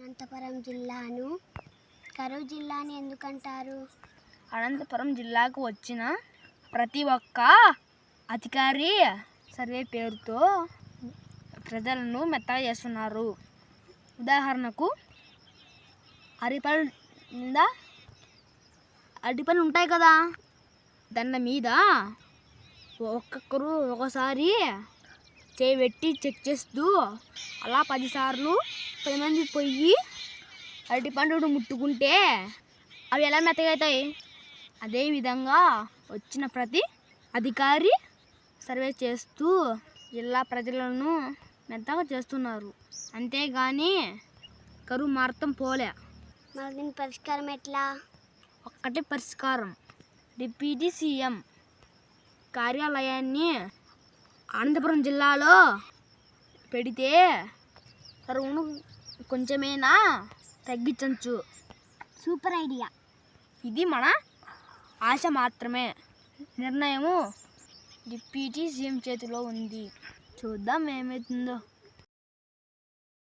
అనంతపురం జిల్లాను కరువు జిల్లా అని ఎందుకంటారు? అనంతపురం జిల్లాకు వచ్చిన ప్రతి ఒక్క అధికారి సర్వే పేరుతో ప్రజలను మెత్తగా చేస్తున్నారు. ఉదాహరణకు అరటిపళ్ళు ఉంటాయి కదా, దాని మీద ఒక్కొక్కరు ఒకసారి చేయబెట్టి చెక్ చేస్తూ అలా 10 సార్లు 10 మంది పోయి అరటిపండును ముట్టుకుంటే అవి ఎలా మెత్తగా అవుతాయి? అదేవిధంగా వచ్చిన ప్రతి అధికారి సర్వే చేస్తూ జిల్లా ప్రజలను మెత్తగా చేస్తున్నారు. అంతేగాని కరువు మాత్రం పోలే. మరి దీని పరిష్కారం ఎట్లా? ఒక్కటే పరిష్కారం, డిప్యూటీ సీఎం కార్యాలయాన్ని అనంతపురం జిల్లాలో పెడితే కరువును కొంచెమైనా తగ్గించవచ్చు. Super idea. ఇది మన ఆశ మాత్రమే. నిర్ణయము డిప్యూటీ సీఎం చేతిలో ఉంది. చూద్దాం ఏమవుతుందో.